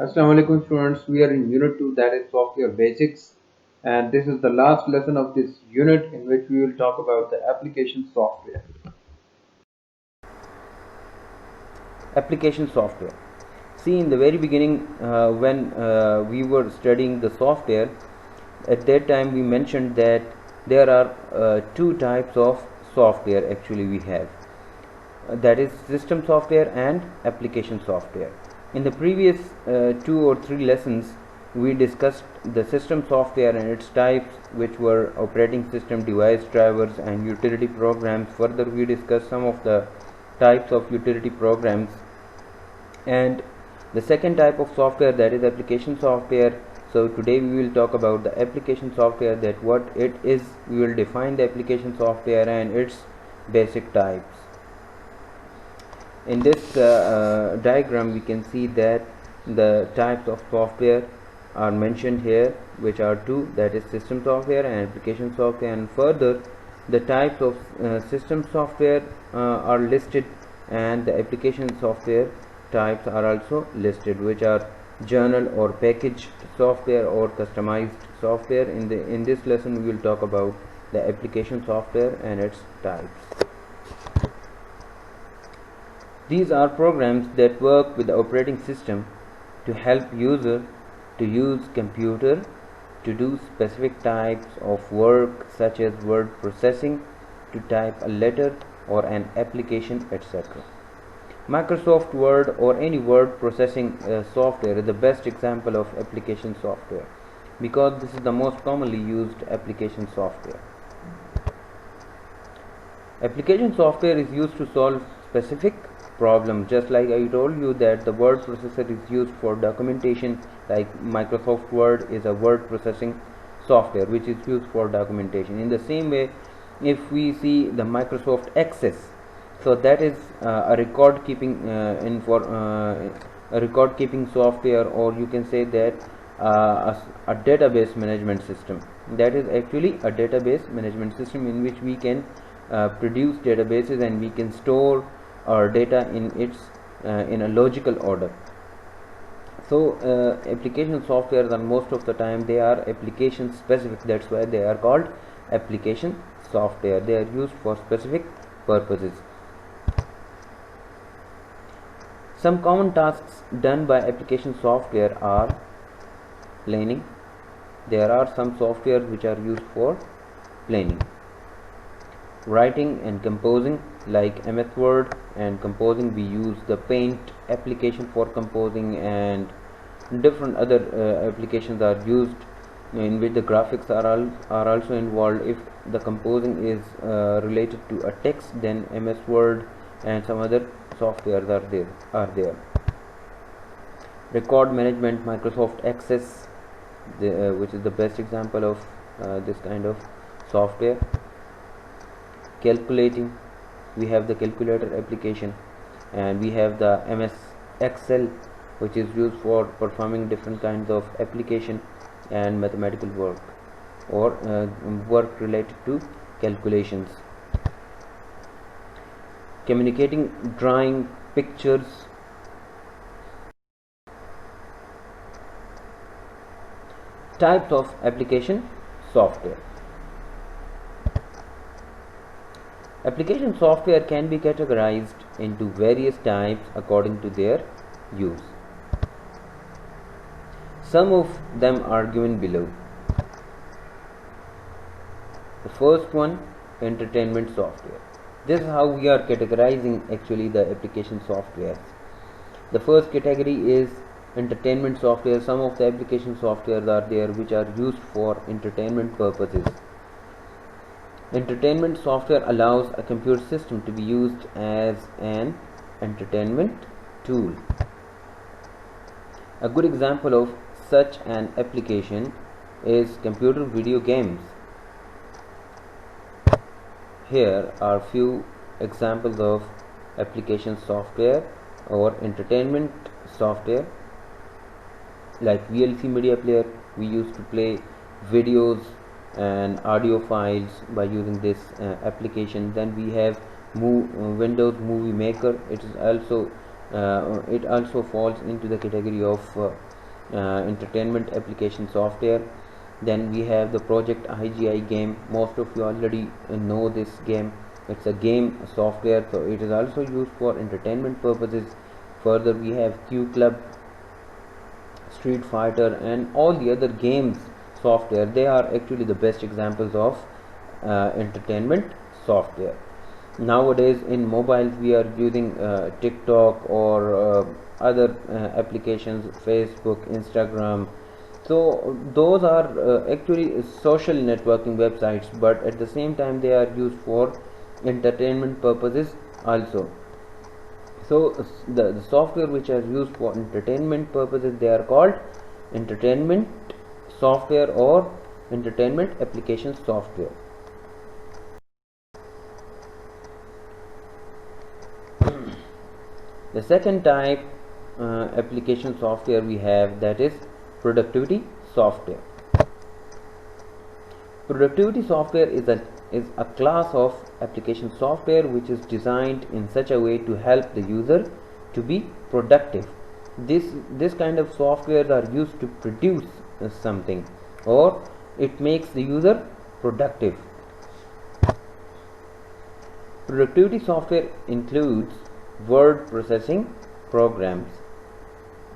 Assalamu alaikum students, we are in unit 2, that is software basics, and this is the last lesson of this unit in which we will talk about the application software. Application software. See, in the very beginning, when we were studying the software, at that time we mentioned that there are two types of software actually we have. That is system software and application software. In the previous 2 or 3 lessons, we discussed the system software and its types, which were operating system, device drivers, and utility programs. Further, we discussed some of the types of utility programs, and the second type of software, that is application software. So today we will talk about the application software, that what it is. We will define the application software and its basic types. In this diagram we can see that the types of software are mentioned here, which are two, that is system software and application software. And further, the types of system software are listed, and the application software types are also listed, which are journal or packaged software or customized software. In this lesson we will talk about the application software and its types. These are programs that work with the operating system to help user to use computer to do specific types of work, such as word processing, to type a letter or an application, etc. Microsoft Word or any word processing software is the best example of application software, because this is the most commonly used application software. Application software is used to solve specific problems, just like I told you that the word processor is used for documentation. Like Microsoft Word is a word processing software which is used for documentation. In the same way, if we see the Microsoft Access, so that is a record keeping a record keeping software, or you can say that a database management system. That is actually a database management system in which we can produce databases, and we can store our data in a logical order. So application software, and most of the time they are application specific. That's why they are called application software. They are used for specific purposes. Some common tasks done by application software are planning. There are some softwares which are used for planning. Writing and composing, like MS Word and composing, we use the Paint application for composing, and different other applications are used in which the graphics are also involved. If the composing is related to a text, then MS Word and some other softwares are there. Record management, Microsoft Access, which is the best example of this kind of software. Calculating, we have the calculator application, and we have the MS Excel, which is used for performing different kinds of application and mathematical work, or work related to calculations. Communicating, drawing pictures. Types of application software. Application software can be categorized into various types according to their use. Some of them are given below. The first one, entertainment software. This is how we are categorizing actually the application software. The first category is entertainment software. Some of the application softwares are there which are used for entertainment purposes. Entertainment software allows a computer system to be used as an entertainment tool. A good example of such an application is computer video games. Here are few examples of application software or entertainment software, like VLC media player. We used to play videos and audio files by using this application. Then we have Windows Movie Maker. It is also It also falls into the category of entertainment application software. Then we have the Project IGI game. Most of you already know this game. It's a game software, so it is also used for entertainment purposes. Further, we have Q Club, Street Fighter, and all the other games software. They are actually the best examples of entertainment software. Nowadays in mobiles we are using TikTok or other applications, Facebook, Instagram. So those are actually social networking websites, but at the same time they are used for entertainment purposes also. So the software which are used for entertainment purposes, they are called entertainment software or entertainment application software. The second type application software we have, that is productivity software. Productivity software is a class of application software which is designed in such a way to help the user to be productive. This kind of softwares are used to produce something, or it makes the user productive. Productivity software includes word processing programs,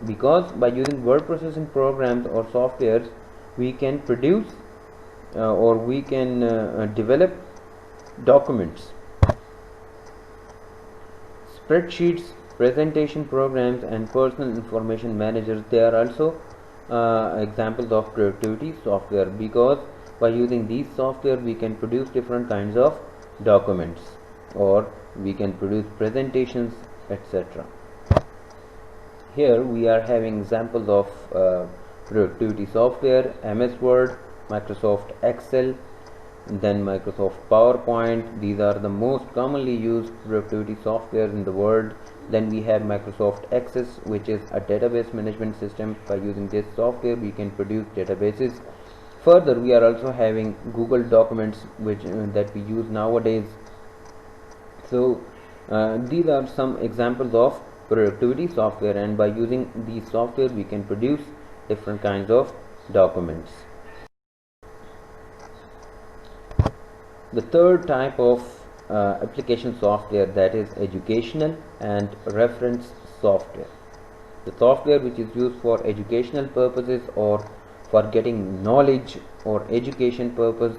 because by using word processing programs or softwares we can produce or we can develop documents, spreadsheets, presentation programs, and personal information managers. They are also examples of productivity software, because by using these software we can produce different kinds of documents, or we can produce presentations, etc. Here we are having examples of productivity software: MS Word, Microsoft Excel, then Microsoft PowerPoint. These are the most commonly used productivity software in the world. Then we have Microsoft Access, which is a database management system. By using this software we can produce databases. Further, we are also having Google Documents, which that we use nowadays. So these are some examples of productivity software, and by using these software we can produce different kinds of documents. The third type of application software, that is educational and reference software. The software which is used for educational purposes or for getting knowledge or education purpose.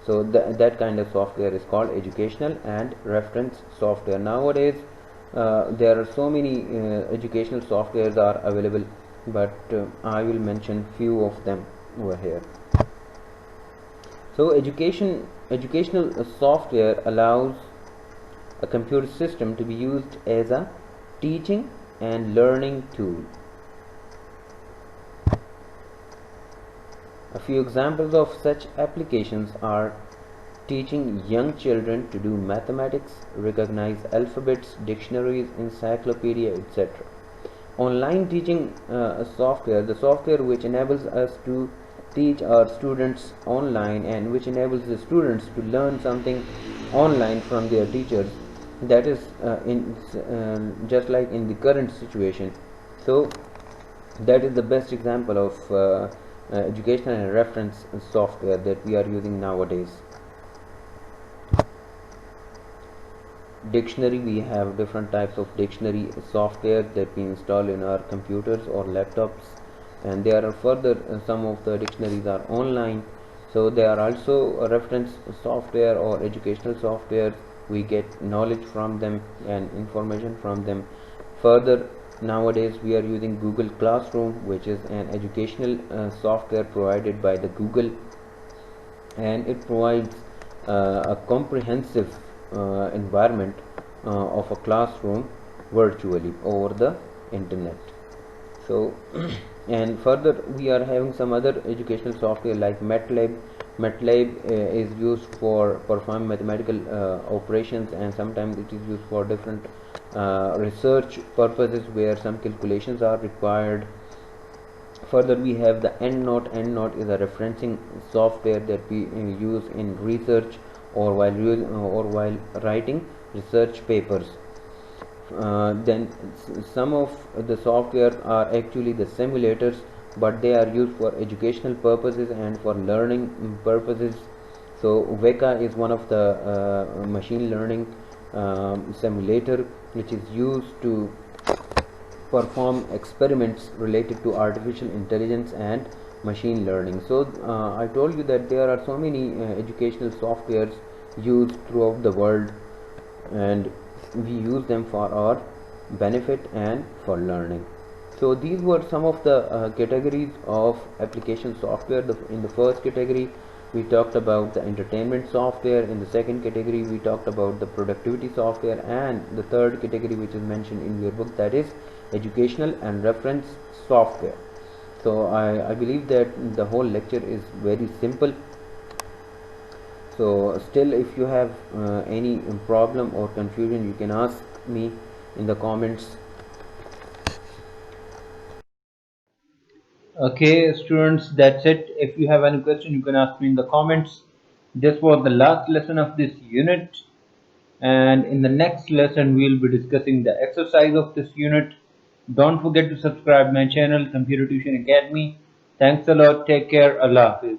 So that kind of software is called educational and reference software. Nowadays there are so many educational softwares are available, but I will mention few of them over here. So educational software allows a computer system to be used as a teaching and learning tool. A few examples of such applications are teaching young children to do mathematics, recognize alphabets, dictionaries, encyclopedia, etc. Online teaching software, the software which enables us to teach our students online and which enables the students to learn something online from their teachers. That is just like in the current situation. So that is the best example of educational and reference software that we are using nowadays. Dictionary, we have different types of dictionary software that we install in our computers or laptops, and there are further some of the dictionaries are online, so they are also a reference software or educational software. We get knowledge from them and information from them. Further, nowadays we are using Google Classroom, which is an educational software provided by the Google, and it provides a comprehensive environment of a classroom virtually over the internet. So and further we are having some other educational software like MATLAB. MATLAB is used for perform mathematical operations, and sometimes it is used for different research purposes where some calculations are required. Further, we have the EndNote. EndNote is a referencing software that we use in research or while writing research papers. Then some of the software are actually the simulators, but they are used for educational purposes and for learning purposes. So Veka is one of the machine learning simulator which is used to perform experiments related to artificial intelligence and machine learning. So I told you that there are so many educational softwares used throughout the world, and we use them for our benefit and for learning. So these were some of the categories of application software. In the first category we talked about the entertainment software, in the second category we talked about the productivity software, and the third category which is mentioned in your book, that is educational and reference software. So I believe that the whole lecture is very simple. So still, if you have any problem or confusion, you can ask me in the comments. Okay, students, that's it. If you have any question, you can ask me in the comments. This was the last lesson of this unit, and in the next lesson, we'll be discussing the exercise of this unit. Don't forget to subscribe my channel, Computer Tuition Academy. Thanks a lot. Take care. Allah Hafiz.